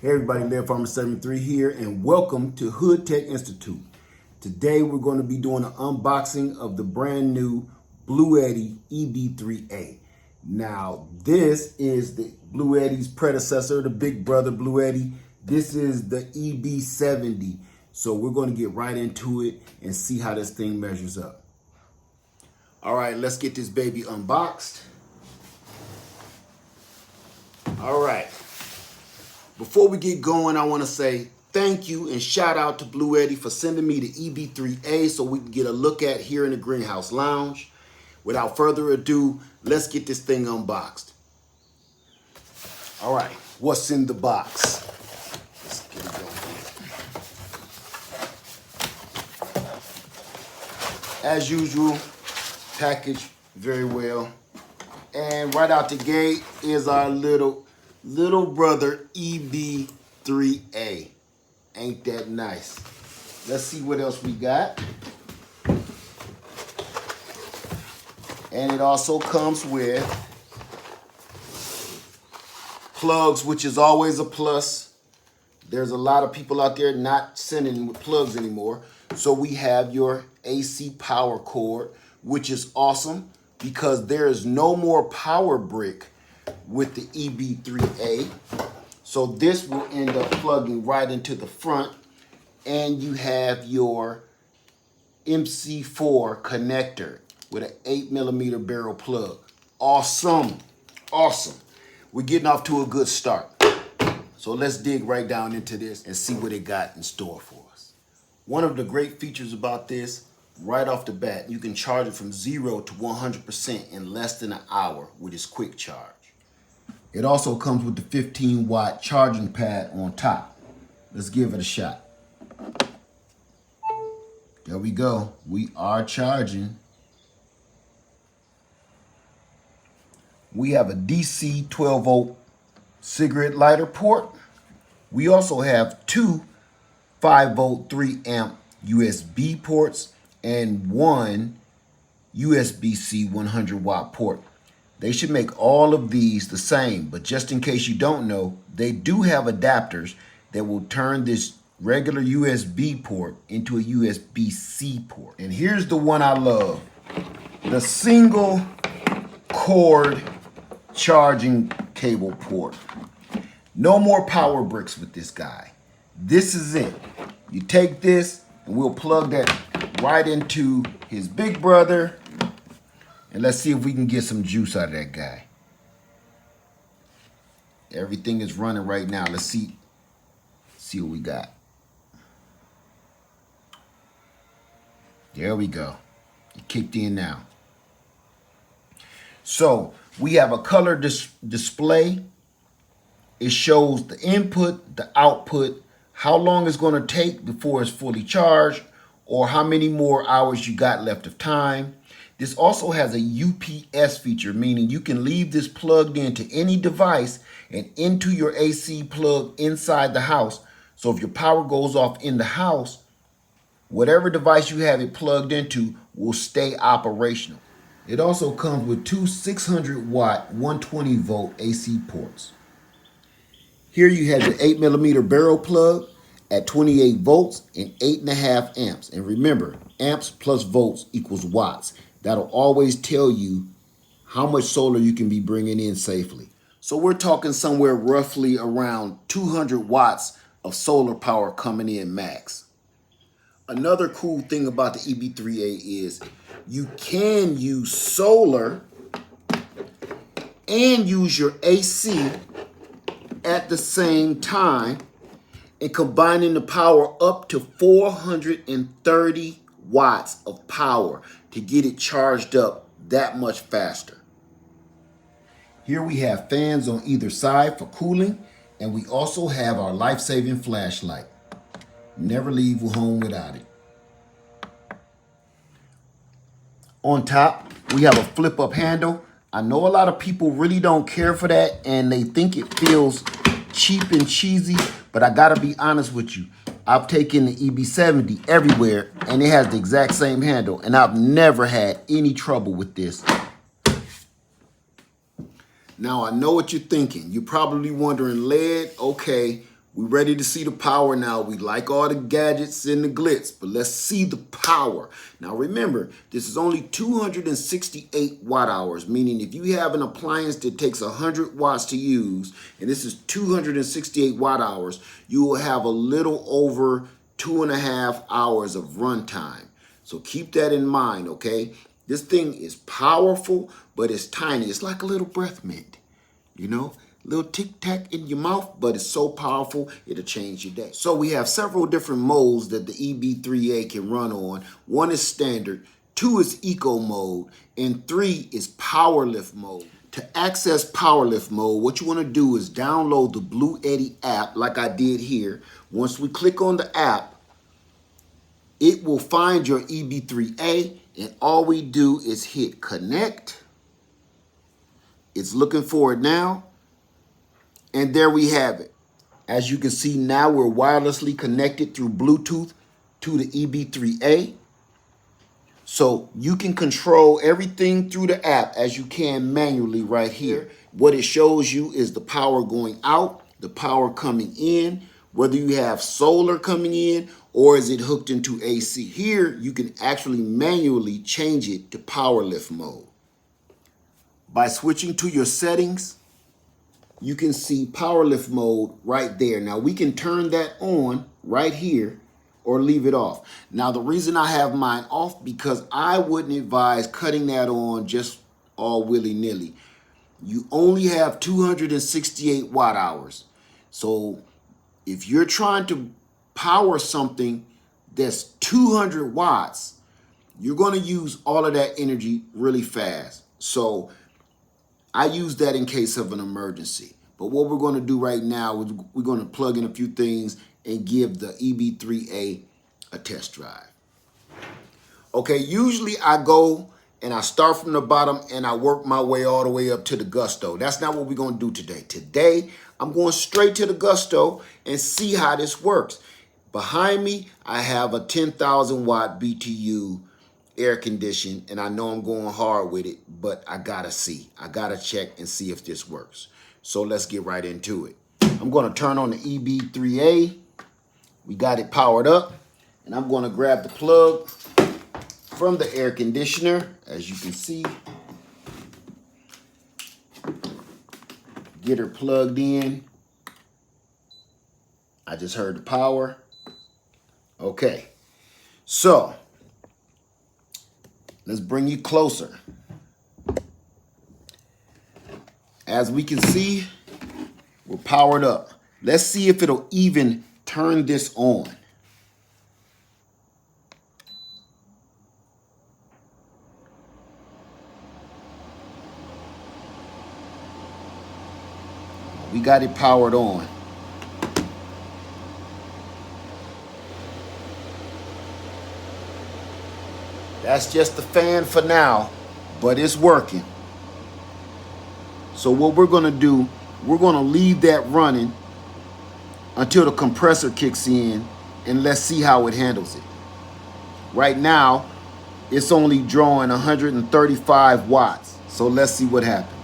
Hey everybody, Lead Farmer 73 here, and welcome to Hood Tech Institute. Today we're going to be doing an unboxing of the brand new BLUETTI EB3A. Now this is the BLUETTI's predecessor, the big brother BLUETTI. This is the EB70. So we're going to get right into it and see how this thing measures up. All right, let's get this baby unboxed. All right. Before we get going, I want to say thank you and shout out to BLUETTI for sending me the EB3A so we can get a look at here in the Greenhouse Lounge. Without further ado, let's get this thing unboxed. All right, what's in the box? Let's get it going. As usual, packaged very well. And right out the gate is our little brother EB3A. Ain't that nice? Let's see what else we got. And it also comes with plugs, which is always a plus. There's a lot of people out there not sending with plugs anymore. So we have your AC power cord, which is awesome because there is no more power brick with the EB3A. So this will end up plugging right into the front, and you have your MC4 connector with an 8mm barrel plug. Awesome, awesome. We're getting off to a good start. So let's dig right down into this and see what it got in store for us. One of the great features about this, right off the bat, you can charge it from 0 to 100% in less than an hour with its quick charge. It also comes with the 15-watt charging pad on top. Let's give it a shot. There we go. We are charging. We have a DC 12-volt cigarette lighter port. We also have two 5-volt 3-amp USB ports and one USB-C 100-watt port. They should make all of these the same, but just in case you don't know, they do have adapters that will turn this regular USB port into a USB-C port. And here's the one I love, the single cord charging cable port. No more power bricks with this guy. This is it. You take this and we'll plug that right into his big brother. And let's see if we can get some juice out of that guy. Everything is running right now. Let's see what we got. There we go. It kicked in now. So we have a color display. It shows the input, the output, how long it's going to take before it's fully charged, or how many more hours you got left of time. This also has a UPS feature, meaning you can leave this plugged into any device and into your AC plug inside the house. So if your power goes off in the house, whatever device you have it plugged into will stay operational. It also comes with two 600-watt 120-volt AC ports. Here you have the 8mm barrel plug at 28 volts and 8.5 amps. And remember, amps plus volts equals watts. That'll always tell you how much solar you can be bringing in safely. So we're talking somewhere roughly around 200 watts of solar power coming in max. Another cool thing about the EB3A is you can use solar and use your AC at the same time, and combining the power up to 430 watts of power to get it charged up that much faster. Here we have fans on either side for cooling, and we also have our life-saving flashlight. Never leave home without it. On top, we have a flip-up handle. I know a lot of people really don't care for that, and they think it feels cheap and cheesy, but I gotta be honest with you. I've taken the EB70 everywhere, and it has the exact same handle, and I've never had any trouble with this. Now, I know what you're thinking. You're probably wondering, Lead, okay, We're ready to see the power now. We like all the gadgets and the glitz, but let's see the power. Now remember, this is only 268 watt hours, meaning if you have an appliance that takes 100 watts to use, and this is 268 watt hours, you will have a little over 2.5 hours of runtime. So keep that in mind, okay? This thing is powerful, but it's tiny. It's like a little breath mint, you know? Little tic-tac in your mouth, but it's so powerful, it'll change your day. So we have several different modes that the EB3A can run on. One is standard, 2 is eco mode, and 3 is power lift mode. To access power lift mode, what you want to do is download the BLUETTI app like I did here. Once we click on the app, it will find your EB3A, and all we do is hit connect. It's looking for it now. And there we have it. As you can see now, we're wirelessly connected through Bluetooth to the EB3A. So you can control everything through the app as you can manually right here. What it shows you is the power going out, the power coming in, whether you have solar coming in or is it hooked into AC. Here, you can actually manually change it to power lift mode. By switching to your settings, you can see power lift mode right there. Now we can turn that on right here or leave it off. Now the reason I have mine off, because I wouldn't advise cutting that on just all willy-nilly. You only have 268 watt hours. So if you're trying to power something that's 200 watts, you're going to use all of that energy really fast. So I use that in case of an emergency. But what we're going to do right now is we're going to plug in a few things and give the EB3A a test drive. Okay, usually I go and I start from the bottom and I work my way all the way up to the gusto. That's not what we're going to do today. Today, I'm going straight to the gusto and see how this works. Behind me, I have a 10,000 watt BTU air condition, and I know I'm going hard with it, but I gotta see. I gotta check and see if this works. So let's get right into it. I'm gonna turn on the EB3A. We got it powered up, and I'm gonna grab the plug from the air conditioner, as you can see. Get her plugged in. I just heard the power. Okay, so let's bring you closer. As we can see, we're powered up. Let's see if it'll even turn this on. We got it powered on. That's just the fan for now, but it's working. So what we're gonna do, we're gonna leave that running until the compressor kicks in, and let's see how it handles it. Right now, it's only drawing 135 watts. So let's see what happens.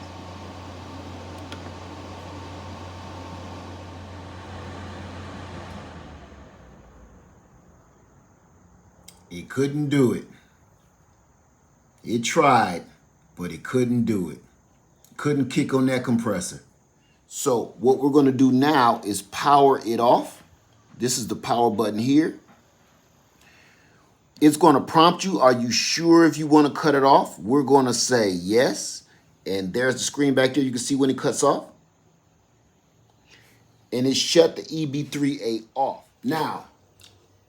It couldn't do it. It tried, but it couldn't do it. Couldn't kick on that compressor. So what we're going to do now is power it off. This is the power button here. It's going to prompt you, are you sure if you want to cut it off? We're going to say yes. And there's the screen back there. You can see when it cuts off. And it shut the EB3A off. Now,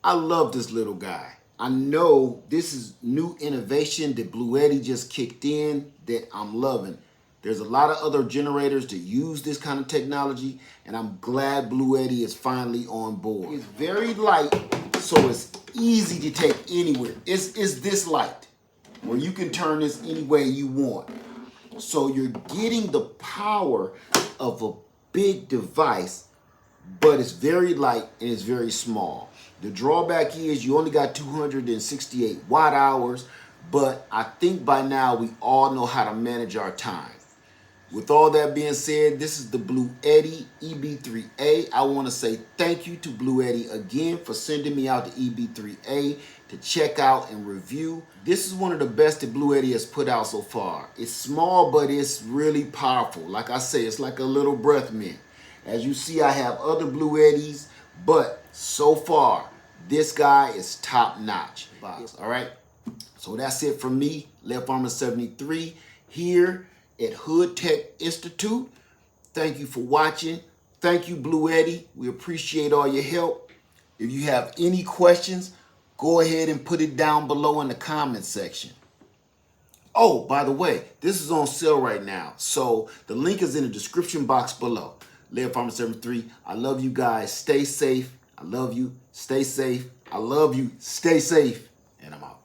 I love this little guy. I know this is new innovation that BLUETTI just kicked in that I'm loving. There's a lot of other generators that use this kind of technology, and I'm glad BLUETTI is finally on board. It's very light, so it's easy to take anywhere. It's this light, where you can turn this any way you want. So you're getting the power of a big device, but it's very light and it's very small. The drawback is you only got 268 watt hours, but I think by now we all know how to manage our time. With all that being said, this is the BLUETTI EB3A. I want to say thank you to BLUETTI again for sending me out the EB3A to check out and review. This is one of the best that BLUETTI has put out so far. It's small, but it's really powerful. Like I say, it's like a little breath mint. As you see, I have other BLUETTIs, but so far, this guy is top notch. All right, so that's it from me, Left Armor 73 here at Hood Tech Institute. Thank you for watching. Thank you, BLUETTI. We appreciate all your help. If you have any questions, go ahead and put it down below in the comment section. Oh, by the way, this is on sale right now, so the link is in the description box below. Left Armor 73, I love you guys. Stay safe. I love you. Stay safe. I love you. Stay safe. And I'm out.